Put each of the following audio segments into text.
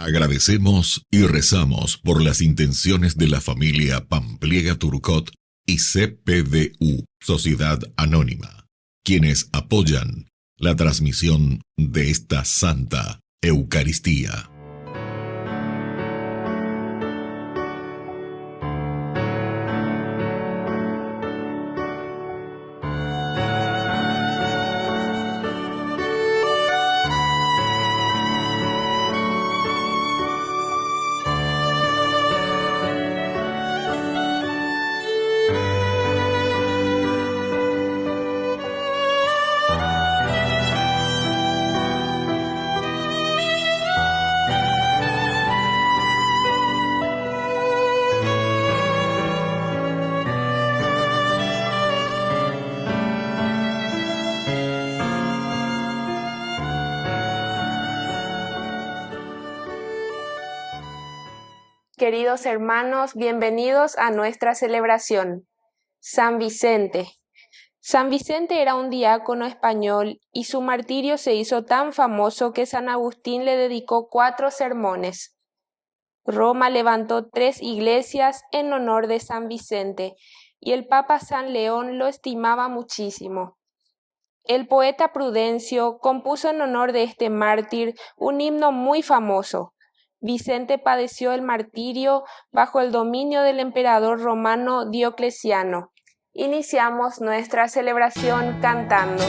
Agradecemos y rezamos por las intenciones de la familia Pampliega Turcot y CPDU, Sociedad Anónima, quienes apoyan la transmisión de esta Santa Eucaristía. Queridos hermanos, bienvenidos a nuestra celebración. San Vicente. San Vicente era un diácono español y su martirio se hizo tan famoso que San Agustín le dedicó 4 sermones. Roma levantó 3 iglesias en honor de San Vicente y el Papa San León lo estimaba muchísimo. El poeta Prudencio compuso en honor de este mártir un himno muy famoso. Vicente padeció el martirio bajo el dominio del emperador romano Diocleciano. Iniciamos nuestra celebración cantando.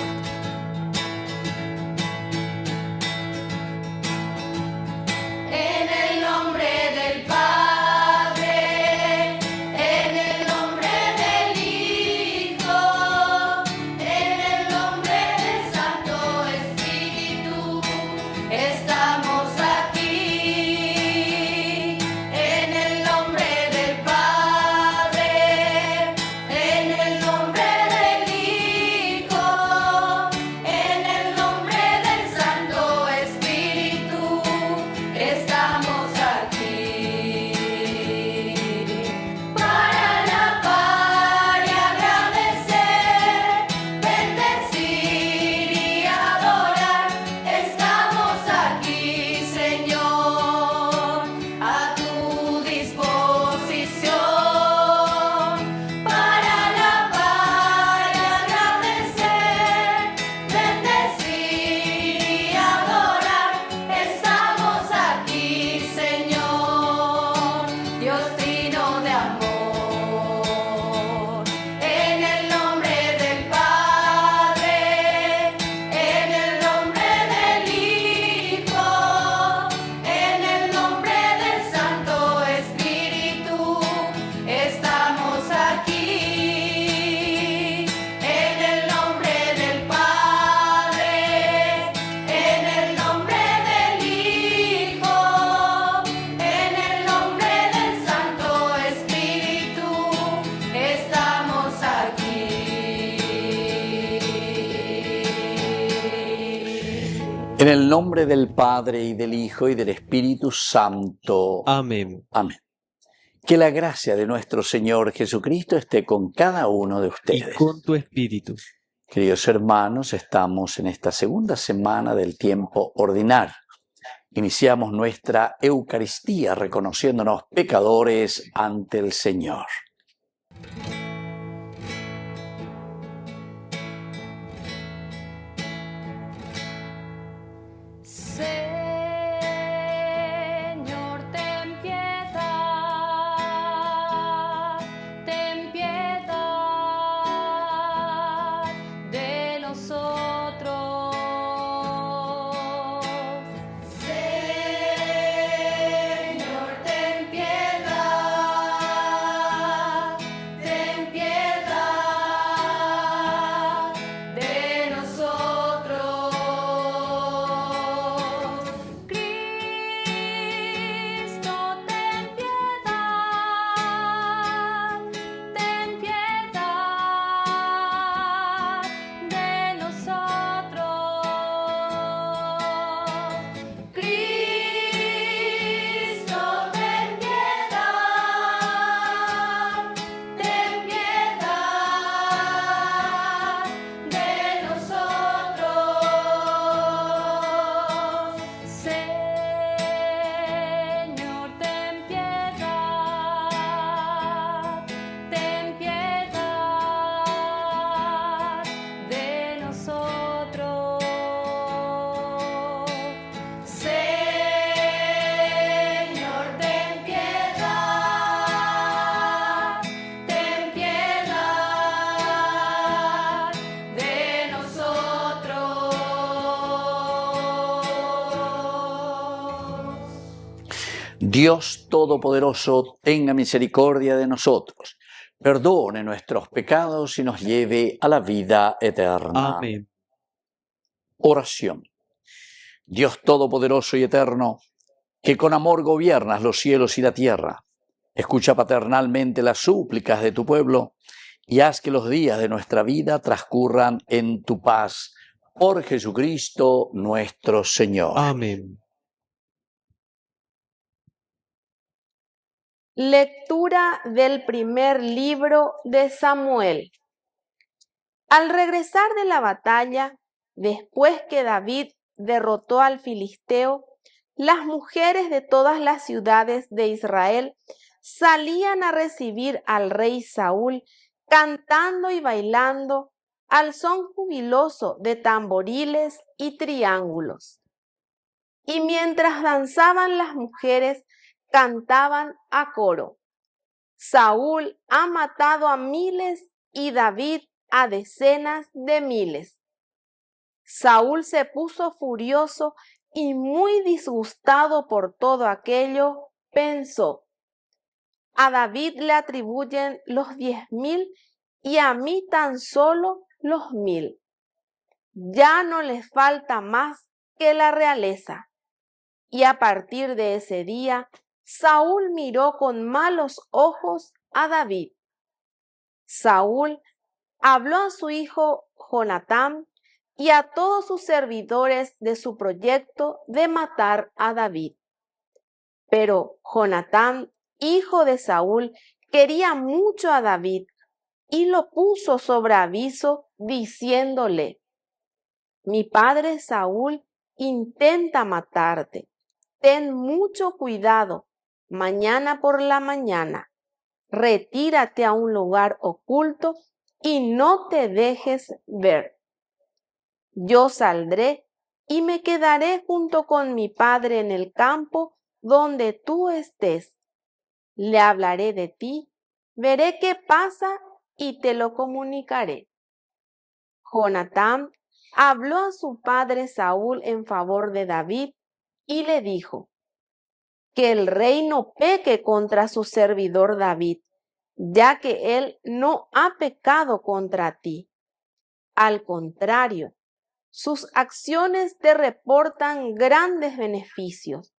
En el nombre del Padre, y del Hijo, y del Espíritu Santo. Amén. Amén. Que la gracia de nuestro Señor Jesucristo esté con cada uno de ustedes. Y con tu espíritu. Queridos hermanos, estamos en esta segunda semana del tiempo ordinario. Iniciamos nuestra Eucaristía reconociéndonos pecadores ante el Señor. Dios Todopoderoso, tenga misericordia de nosotros, perdone nuestros pecados y nos lleve a la vida eterna. Amén. Oración. Dios Todopoderoso y Eterno, que con amor gobiernas los cielos y la tierra, escucha paternalmente las súplicas de tu pueblo y haz que los días de nuestra vida transcurran en tu paz. Por Jesucristo nuestro Señor. Amén. Lectura del primer libro de Samuel. Al regresar de la batalla, después que David derrotó al filisteo, las mujeres de todas las ciudades de Israel salían a recibir al rey Saúl, cantando y bailando al son jubiloso de tamboriles y triángulos. Y mientras danzaban las mujeres, cantaban a coro: Saúl ha matado a miles y David a decenas de miles. Saúl se puso furioso y muy disgustado por todo aquello, pensó: a David le atribuyen los 10,000 y a mí tan solo los 1,000. Ya no les falta más que la realeza. Y a partir de ese día, Saúl miró con malos ojos a David. Saúl habló a su hijo Jonatán y a todos sus servidores de su proyecto de matar a David. Pero Jonatán, hijo de Saúl, quería mucho a David y lo puso sobre aviso diciéndole: mi padre Saúl intenta matarte. Ten mucho cuidado. Mañana por la mañana, retírate a un lugar oculto y no te dejes ver. Yo saldré y me quedaré junto con mi padre en el campo donde tú estés. Le hablaré de ti, veré qué pasa y te lo comunicaré. Jonatán habló a su padre Saúl en favor de David y le dijo: que el rey no peque contra su servidor David, ya que él no ha pecado contra ti. Al contrario, sus acciones te reportan grandes beneficios.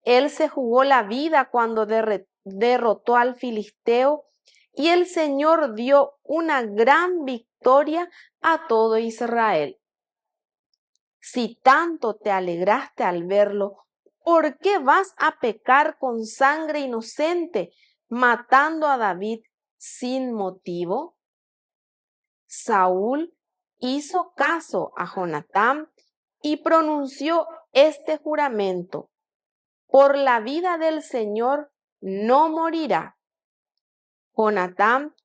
Él se jugó la vida cuando derrotó al filisteo y el Señor dio una gran victoria a todo Israel. Si tanto te alegraste al verlo, ¿por qué vas a pecar con sangre inocente, matando a David sin motivo? Saúl hizo caso a Jonatán y pronunció este juramento: por la vida del Señor no morirá. Jonatán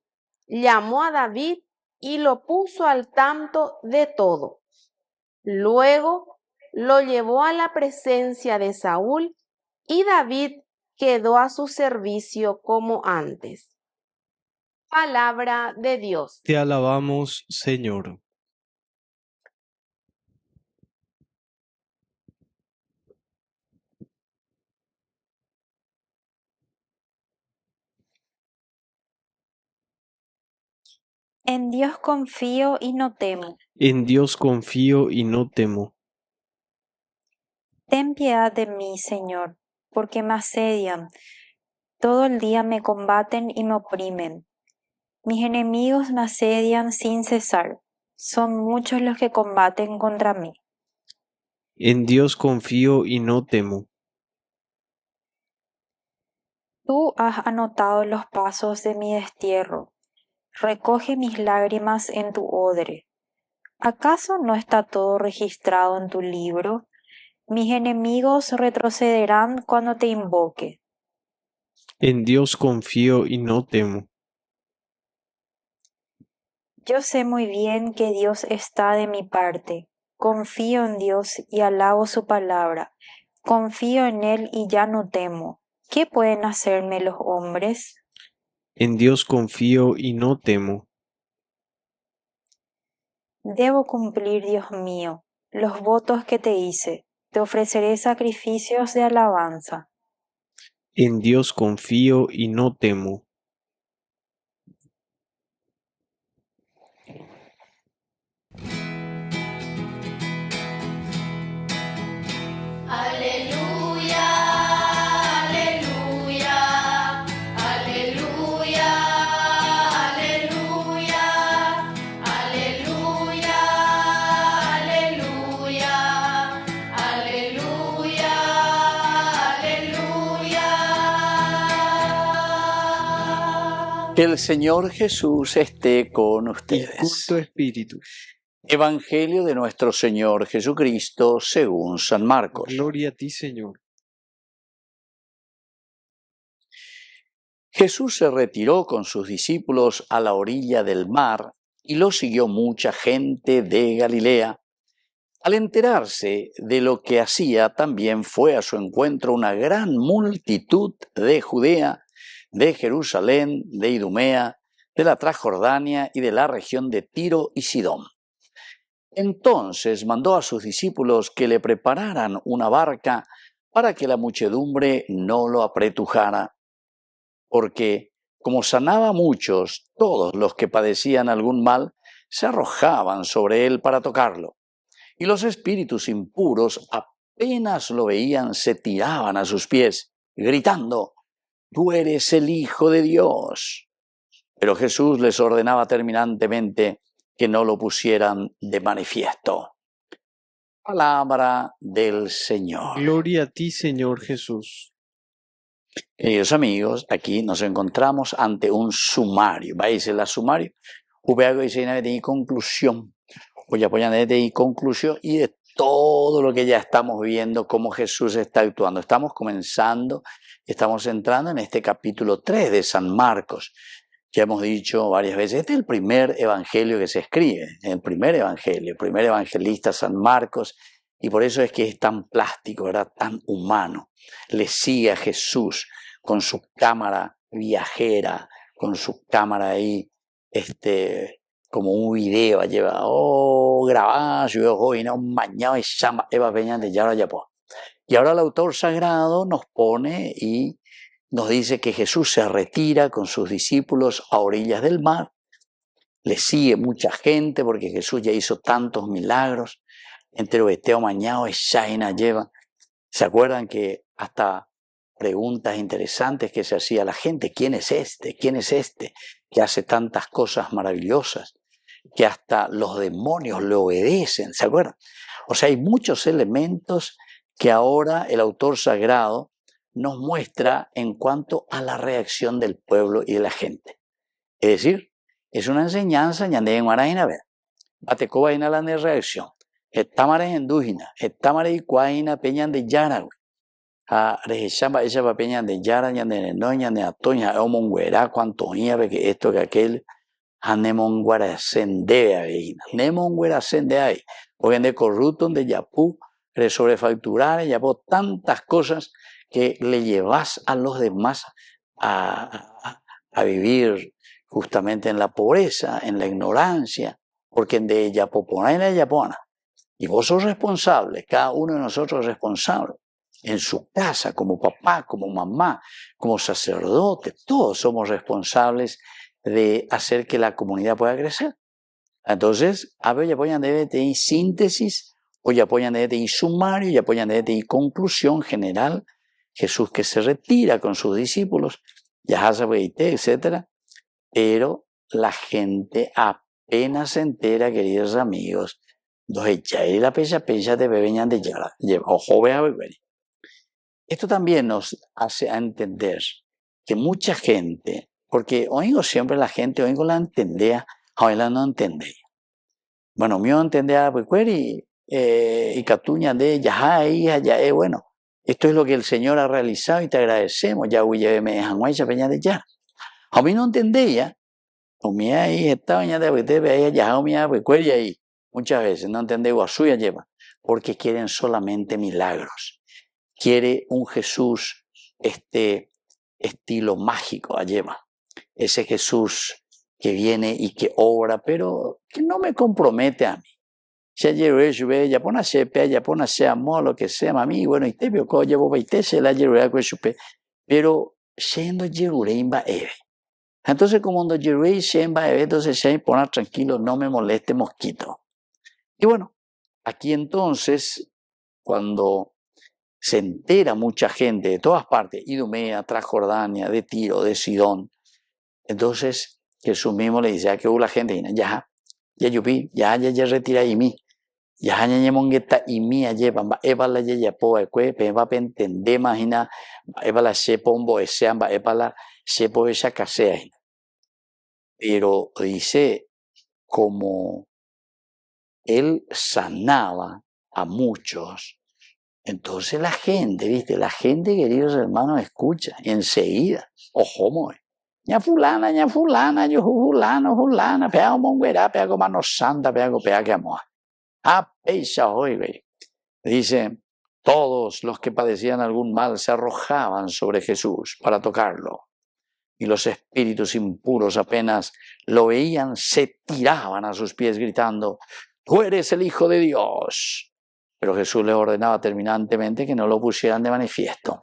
llamó a David y lo puso al tanto de todo. Luego lo llevó a la presencia de Saúl y David quedó a su servicio como antes. Palabra de Dios. Te alabamos, Señor. En Dios confío y no temo. En Dios confío y no temo. Ten piedad de mí, Señor, porque me asedian. Todo el día me combaten y me oprimen. Mis enemigos me asedian sin cesar. Son muchos los que combaten contra mí. En Dios confío y no temo. Tú has anotado los pasos de mi destierro. Recoge mis lágrimas en tu odre. ¿Acaso no está todo registrado en tu libro? Mis enemigos retrocederán cuando te invoque. En Dios confío y no temo. Yo sé muy bien que Dios está de mi parte. Confío en Dios y alabo su palabra. Confío en Él y ya no temo. ¿Qué pueden hacerme los hombres? En Dios confío y no temo. Debo cumplir, Dios mío, los votos que te hice. Te ofreceré sacrificios de alabanza. En Dios confío y no temo. Aleluya, aleluya, aleluya, aleluya, aleluya, aleluya, aleluya, aleluya. Que el Señor Jesús esté con Y ustedes. con tu espíritu. Evangelio de nuestro Señor Jesucristo según San Marcos. Gloria a ti, Señor. Jesús se retiró con sus discípulos a la orilla del mar y lo siguió mucha gente de Galilea. Al enterarse de lo que hacía, también fue a su encuentro una gran multitud de Judea, de Jerusalén, de Idumea, de la Transjordania y de la región de Tiro y Sidón. Entonces mandó a sus discípulos que le prepararan una barca para que la muchedumbre no lo apretujara, porque como sanaba a muchos, todos los que padecían algún mal se arrojaban sobre él para tocarlo, y los espíritus impuros apenas lo veían se tiraban a sus pies, gritando: «Tú eres el Hijo de Dios». Pero Jesús les ordenaba terminantemente que no lo pusieran de manifiesto. Palabra del Señor. Gloria a ti, Señor Jesús. Queridos amigos, aquí nos encontramos ante un sumario. ¿Vais a la sumario? Hubo dice de conclusión. Hoy apoyan de conclusión y de todo lo que ya estamos viendo, cómo Jesús está actuando. Estamos entrando en este capítulo 3 de San Marcos. Ya hemos dicho varias veces, este es el primer evangelio que se escribe, el primer evangelista San Marcos, y por eso es que es tan plástico, ¿verdad? Tan humano. Le sigue a Jesús con su cámara viajera, con su cámara ahí, como un video, lleva, grabado, y no mañana y llama Eva Peña de Yara Yapó. Y ahora el autor sagrado nos pone y nos dice que Jesús se retira con sus discípulos a orillas del mar. Le sigue mucha gente porque Jesús ya hizo tantos milagros. Entre Beteo Mañao y Shaina lleva. ¿Se acuerdan que hasta preguntas interesantes que se hacía la gente? ¿Quién es este? ¿Quién es este que hace tantas cosas maravillosas? Que hasta los demonios le obedecen. ¿Se acuerdan? O sea, hay muchos elementos que ahora el autor sagrado nos muestra en cuanto a la reacción del pueblo y de la gente. Es decir, es una enseñanza ñande en Guarajina, ver. Batecoba en la reacción. Estámare en Dújina, estámare y cuaina peñan de Yara. A rejechamba ella va peñan de Yara, ñande no, ñande atoña, o monguera, cuanto nieve, que esto, que aquel. A nemonguara sende ahí. Nemonguara sende ahí. Hoy en de corrupto, de yapú, resobrefacturar, yapó tantas cosas que le llevas a los demás a vivir justamente en la pobreza, en la ignorancia, porque de yapopona y la yapona. Y vos sos responsable, cada uno de nosotros es responsable. En su casa, como papá, como mamá, como sacerdote, todos somos responsables de hacer que la comunidad pueda crecer. Entonces, a ver, ya apoyan de síntesis, o ya apoyan de sumario, ya apoyan de conclusión general. Jesús que se retira con sus discípulos, etc. Pero la gente apenas se entera, queridos amigos, entonces ya la pecha de bebeñan de yara, ojo vea beber. Esto también nos hace entender que mucha gente, porque oigo siempre la gente, oigo la entendía, ahora no entendía. Bueno, mío entendía, pues, y catuña de ya, bueno, esto es lo que el Señor ha realizado y te agradecemos, ya me dejan guaycha peña de ya. A mí no entendía, o mi ahí estaba ya de te veía ya, mi pues, ahí, muchas veces no entendía, a suya lleva, porque quieren solamente milagros. Quiere un Jesús, estilo mágico, lleva. Ese Jesús que viene y que obra, pero que no me compromete a mí. Ya ya pone a ya pone a amor, lo que sea, mami, bueno, y te veo, llevo 20, se la llevo a pero yendo Jerusalén va eve. Entonces, como cuando Jerusalén va eve, entonces ya pone tranquilo, no me moleste mosquito. Y bueno, aquí entonces, cuando se entera mucha gente de todas partes, Idumea, Transjordania, de Tiro, de Sidón, entonces Jesús mismo le dice a que la gente, ya yupi, ya retira y mí. Ya mongueta y mí llevan va eva la ya po pe va entender imagina eva la se pombo ese va eva la se po esa casea. Pero dice como él sanaba a muchos, entonces la gente, ¿viste? La gente, queridos hermanos, escucha enseguida, ojo, moe. Ya fulana, yo fulana, pega monguera, pega como mano santa, pega que amor. Dice, todos los que padecían algún mal se arrojaban sobre Jesús para tocarlo. Y los espíritus impuros apenas lo veían, se tiraban a sus pies gritando, tú eres el Hijo de Dios. Pero Jesús les ordenaba terminantemente que no lo pusieran de manifiesto.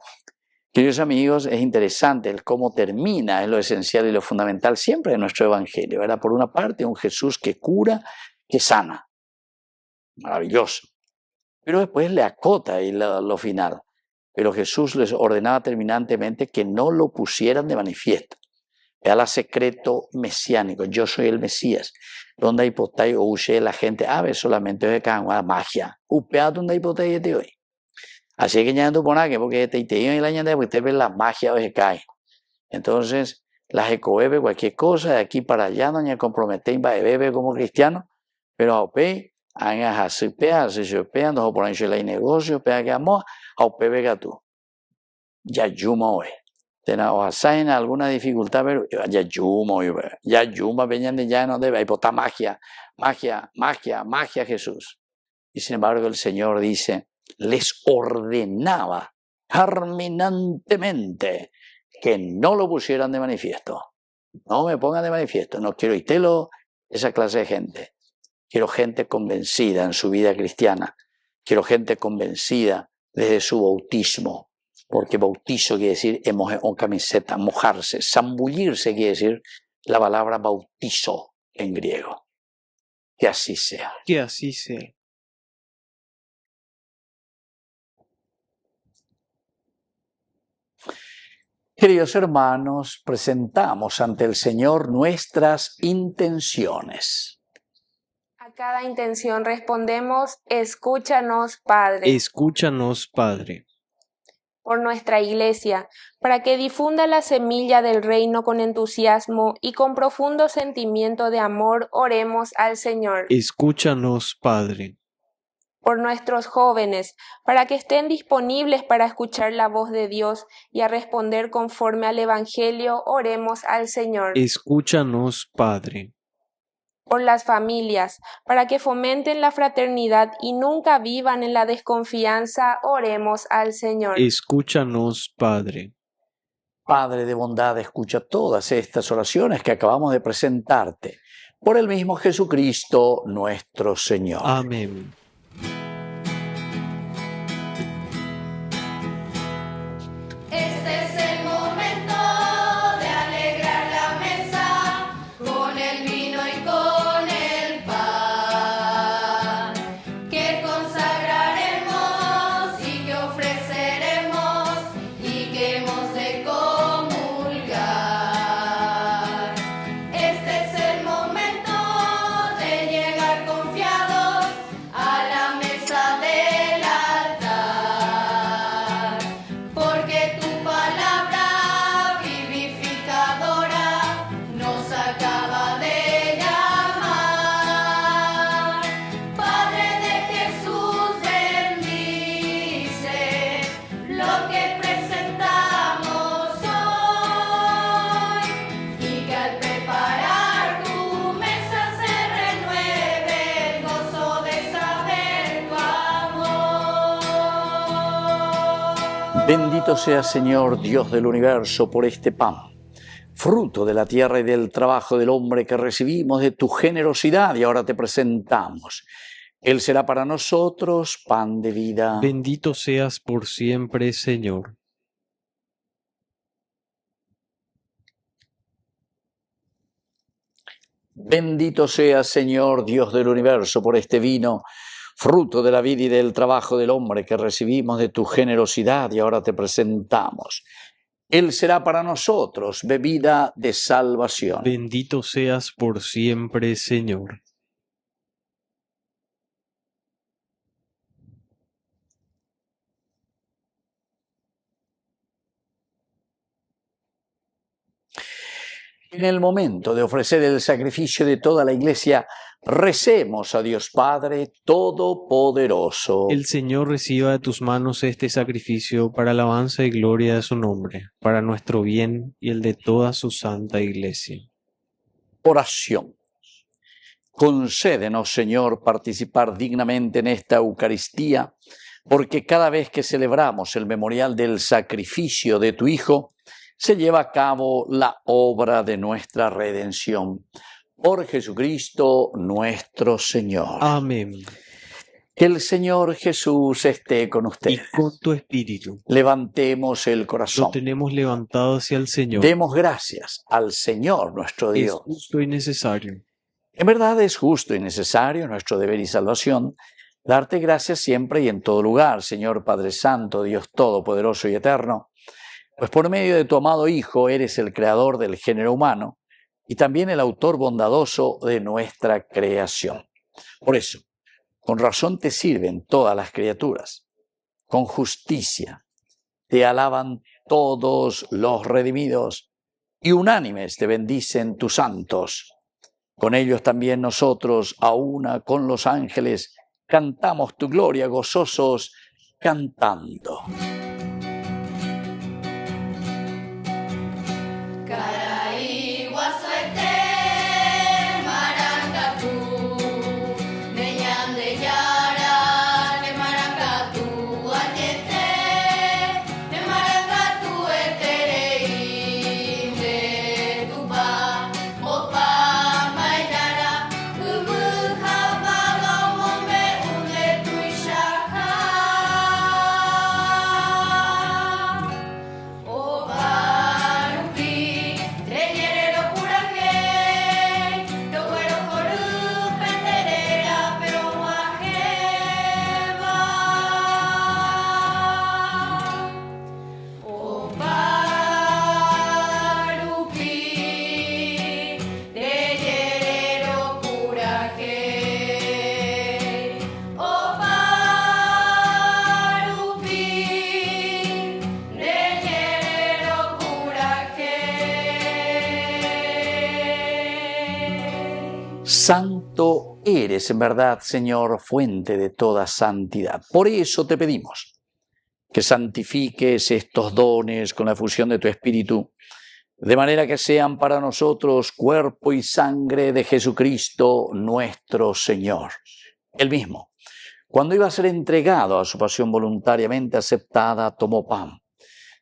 Queridos amigos, es interesante el cómo termina, es lo esencial y lo fundamental siempre de nuestro evangelio, ¿verdad? Por una parte, un Jesús que cura, que sana. Maravilloso. Pero después le acota ahí lo final. Pero Jesús les ordenaba terminantemente que no lo pusieran de manifiesto. Vea el secreto mesiánico, yo soy el Mesías. Donde hay potay o huye la gente, ve solamente de cada magia. Upea donde hay potay de hoy. Así que ya no por nada, porque te y la ñanda, porque usted ve la magia hoy cae. Entonces, las ecoebe cualquier cosa, de aquí para allá, no me compromete va a beber como cristiano, pero a OPE, a pea, no por ahí el negocio, pea que amo, a OPE vega tú. Ya yuma hoy. O en alguna dificultad, pero ya yuma hoy, ya yuma, venían de ya no debe, hay pota magia, Jesús. Y sin embargo, el Señor dice, les ordenaba terminantemente que no lo pusieran de manifiesto. No me pongan de manifiesto, no quiero itelo, esa clase de gente. Quiero gente convencida en su vida cristiana. Quiero gente convencida desde su bautismo. Porque bautizo quiere decir en camiseta, mojarse. Zambullirse quiere decir la palabra bautizo en griego. Que así sea. Que así sea. Queridos hermanos, presentamos ante el Señor nuestras intenciones. A cada intención respondemos, escúchanos, Padre. Escúchanos, Padre. Por nuestra Iglesia, para que difunda la semilla del reino con entusiasmo y con profundo sentimiento de amor, oremos al Señor. Escúchanos, Padre. Por nuestros jóvenes, para que estén disponibles para escuchar la voz de Dios y a responder conforme al Evangelio, oremos al Señor. Escúchanos, Padre. Por las familias, para que fomenten la fraternidad y nunca vivan en la desconfianza, oremos al Señor. Escúchanos, Padre. Padre de bondad, escucha todas estas oraciones que acabamos de presentarte. Por el mismo Jesucristo, nuestro Señor. Amén. Bendito sea, Señor, Dios del universo, por este pan, fruto de la tierra y del trabajo del hombre que recibimos de tu generosidad y ahora te presentamos. Él será para nosotros pan de vida. Bendito seas por siempre, Señor. Bendito seas, Señor, Dios del universo, por este vino, fruto de la vida y del trabajo del hombre que recibimos de tu generosidad y ahora te presentamos. Él será para nosotros bebida de salvación. Bendito seas por siempre, Señor. En el momento de ofrecer el sacrificio de toda la Iglesia, recemos a Dios Padre Todopoderoso. El Señor reciba de tus manos este sacrificio para alabanza y gloria de su nombre, para nuestro bien y el de toda su santa Iglesia. Oración. Concédenos, Señor, participar dignamente en esta Eucaristía, porque cada vez que celebramos el memorial del sacrificio de tu Hijo, se lleva a cabo la obra de nuestra redención. Por Jesucristo nuestro Señor. Amén. Que el Señor Jesús esté con Y ustedes. con tu espíritu. Levantemos el Lo corazón. tenemos levantado hacia el Señor. Demos gracias al Señor nuestro Es Dios. justo y necesario. En verdad es justo y necesario, nuestro deber y salvación, darte gracias siempre y en todo lugar, Señor Padre Santo, Dios Todopoderoso y Eterno, pues por medio de tu amado Hijo eres el creador del género humano y también el autor bondadoso de nuestra creación. Por eso, con razón te sirven todas las criaturas, con justicia te alaban todos los redimidos y unánimes te bendicen tus santos. Con ellos también nosotros, a una con los ángeles, cantamos tu gloria gozosos, cantando. Santo eres, en verdad, Señor, fuente de toda santidad. Por eso te pedimos que santifiques estos dones con la fusión de tu Espíritu, de manera que sean para nosotros cuerpo y sangre de Jesucristo nuestro Señor. Él mismo, cuando iba a ser entregado a su pasión voluntariamente aceptada, tomó pan.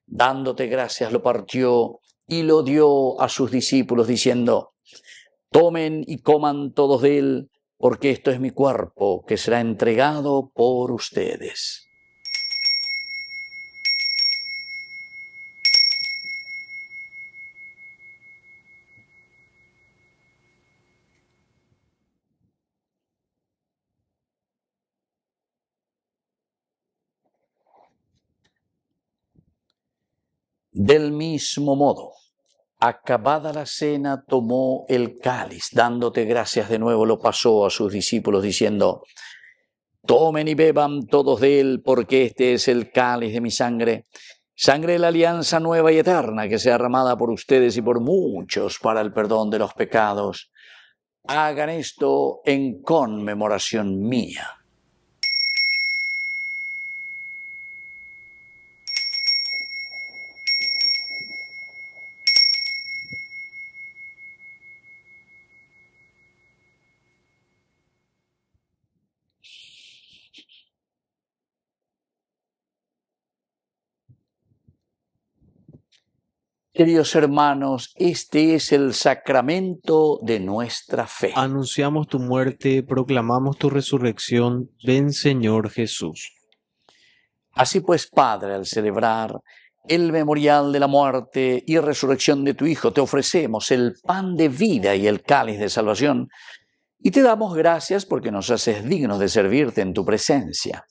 Dándote gracias, lo partió y lo dio a sus discípulos, diciendo: tomen y coman todos de él, porque esto es mi cuerpo, que será entregado por ustedes. Del mismo modo, acabada la cena, tomó el cáliz, dándote gracias de nuevo, lo pasó a sus discípulos, diciendo: tomen y beban todos de él, porque este es el cáliz de mi sangre, sangre de la alianza nueva y eterna, que sea derramada por ustedes y por muchos para el perdón de los pecados. Hagan esto en conmemoración mía. Queridos hermanos, este es el sacramento de nuestra fe. Anunciamos tu muerte, proclamamos tu resurrección. Ven, Señor Jesús. Así pues, Padre, al celebrar el memorial de la muerte y resurrección de tu Hijo, te ofrecemos el pan de vida y el cáliz de salvación, y te damos gracias porque nos haces dignos de servirte en tu presencia.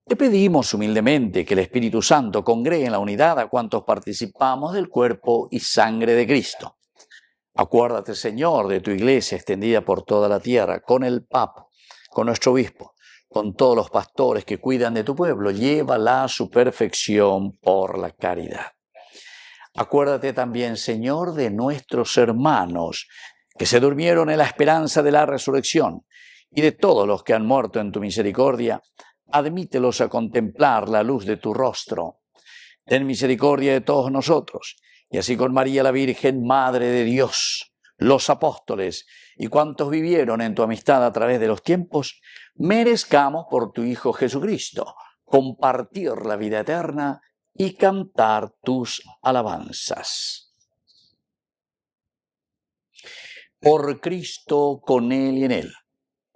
Te pedimos humildemente que el Espíritu Santo congregue en la unidad a cuantos participamos del cuerpo y sangre de Cristo. Acuérdate, Señor, de tu iglesia extendida por toda la tierra, con el Papa, con nuestro obispo, con todos los pastores que cuidan de tu pueblo. Llévala a su perfección por la caridad. Acuérdate también, Señor, de nuestros hermanos que se durmieron en la esperanza de la resurrección y de todos los que han muerto en tu misericordia. Admítelos a contemplar la luz de tu rostro. Ten misericordia de todos nosotros, y así con María la Virgen, Madre de Dios, los apóstoles y cuantos vivieron en tu amistad a través de los tiempos, merezcamos por tu Hijo Jesucristo compartir la vida eterna y cantar tus alabanzas. Por Cristo, con Él y en Él,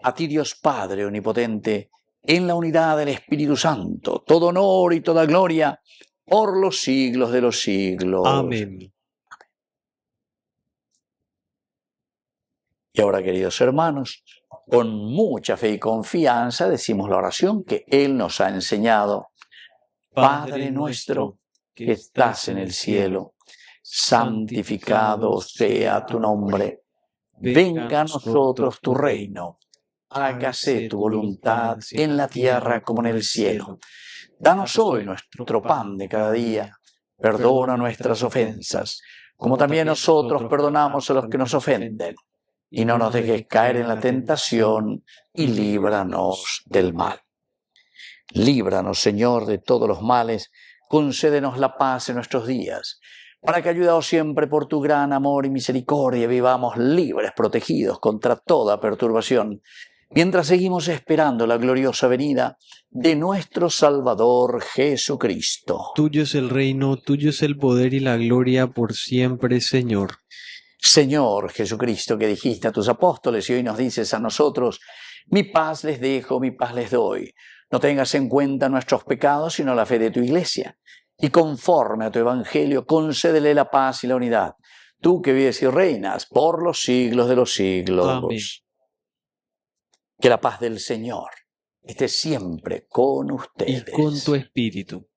a ti Dios Padre Omnipotente, en la unidad del Espíritu Santo, todo honor y toda gloria, por los siglos de los siglos. Amén. Y ahora, queridos hermanos, con mucha fe y confianza decimos la oración que Él nos ha enseñado. Padre nuestro, que estás en el cielo, santificado sea tu nombre. Venga a nosotros tu reino. Hágase tu voluntad en la tierra como en el cielo. Danos hoy nuestro pan de cada día. Perdona nuestras ofensas, como también nosotros perdonamos a los que nos ofenden. Y no nos dejes caer en la tentación, y líbranos del mal. Líbranos, Señor, de todos los males. Concédenos la paz en nuestros días, para que, ayudados siempre por tu gran amor y misericordia, vivamos libres, protegidos contra toda perturbación, mientras seguimos esperando la gloriosa venida de nuestro Salvador Jesucristo. Tuyo es el reino, tuyo es el poder y la gloria por siempre, Señor. Señor Jesucristo, que dijiste a tus apóstoles y hoy nos dices a nosotros, mi paz les dejo, mi paz les doy. No tengas en cuenta nuestros pecados, sino la fe de tu iglesia. Y conforme a tu evangelio, concédele la paz y la unidad. Tú que vives y reinas por los siglos de los siglos. Amén. Que la paz del Señor esté siempre con ustedes. Y con tu espíritu.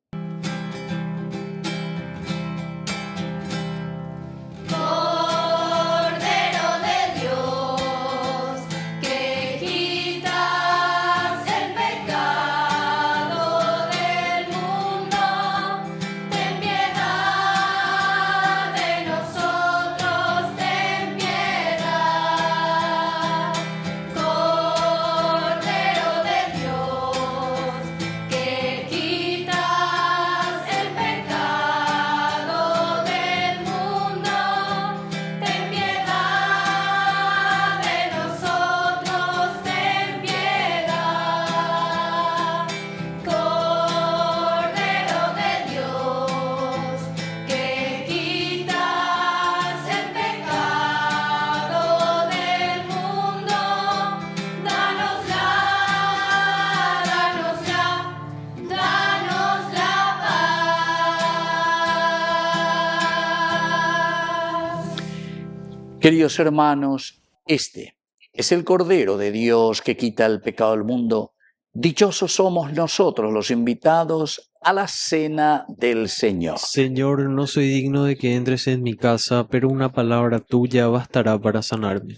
Queridos hermanos, este es el Cordero de Dios que quita el pecado del mundo. Dichosos somos nosotros los invitados a la cena del Señor. Señor, no soy digno de que entres en mi casa, pero una palabra tuya bastará para sanarme.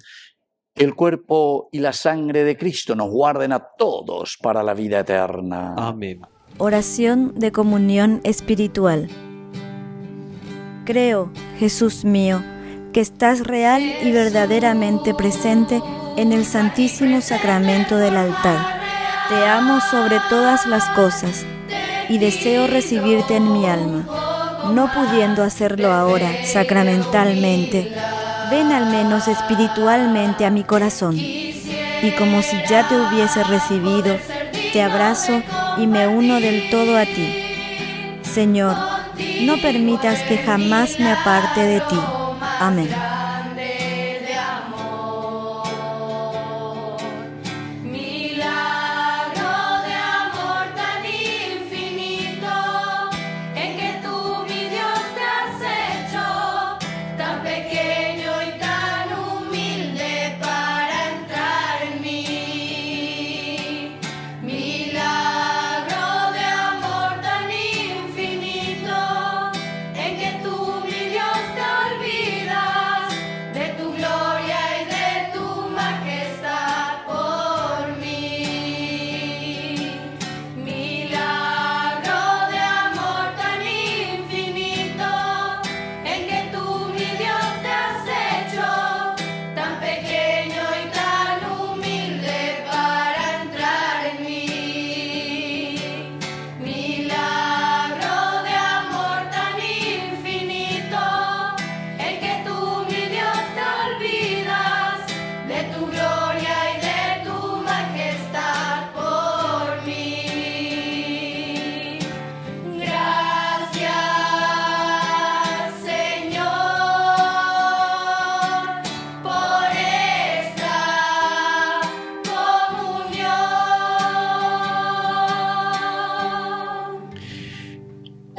El cuerpo y la sangre de Cristo nos guarden a todos para la vida eterna. Amén. Oración de comunión espiritual. Creo, Jesús mío, que estás real y verdaderamente presente en el Santísimo Sacramento del altar. Te amo sobre todas las cosas y deseo recibirte en mi alma. No pudiendo hacerlo ahora sacramentalmente, ven al menos espiritualmente a mi corazón. Y como si ya te hubiese recibido, te abrazo y me uno del todo a ti. Señor, no permitas que jamás me aparte de ti. Amén. Milagro de amor tan infinito, en que tú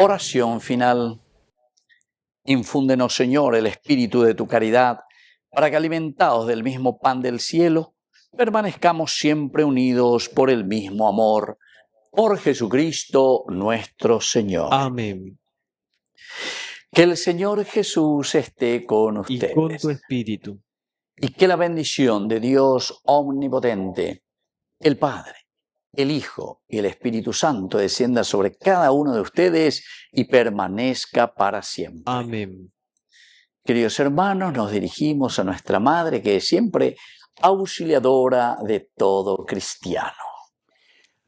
Oración final. Infúndenos, Señor, el espíritu de tu caridad, para que, alimentados del mismo pan del cielo, permanezcamos siempre unidos por el mismo amor. Por Jesucristo nuestro Señor. Amén. Que el Señor Jesús esté con Y ustedes. con tu espíritu. Y que la bendición de Dios omnipotente, el Padre, el Hijo y el Espíritu Santo descienda sobre cada uno de ustedes y permanezca para siempre. Amén. Queridos hermanos, nos dirigimos a nuestra Madre, que es siempre auxiliadora de todo cristiano.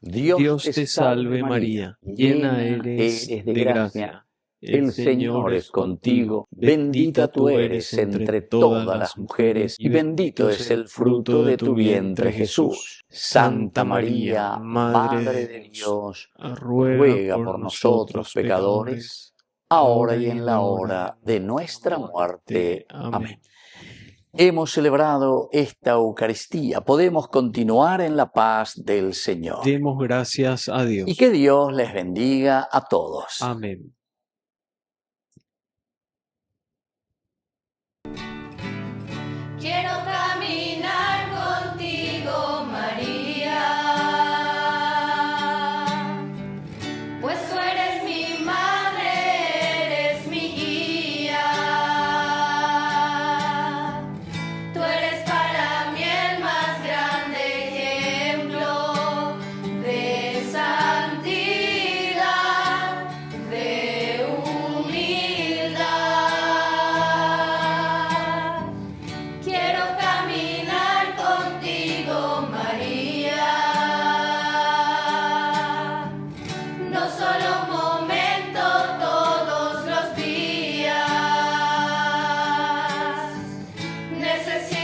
Dios te salve María, llena eres de gracia. El Señor es contigo, bendita tú eres entre todas las mujeres, y bendito es el fruto de tu vientre, Jesús. Santa María, Madre de Dios, ruega por nosotros pecadores, ahora y en la hora de nuestra muerte. Amén. Hemos celebrado esta Eucaristía. Podemos continuar en la paz del Señor. Demos gracias a Dios. Y que Dios les bendiga a todos. Amén. Quiero caminar contigo, María, pues tú eres mi madre, eres mi guía. Tú eres para mí el más grande ejemplo de santidad, de humildad. Quiero caminar contigo, María, no solo un momento, todos los días. Necesito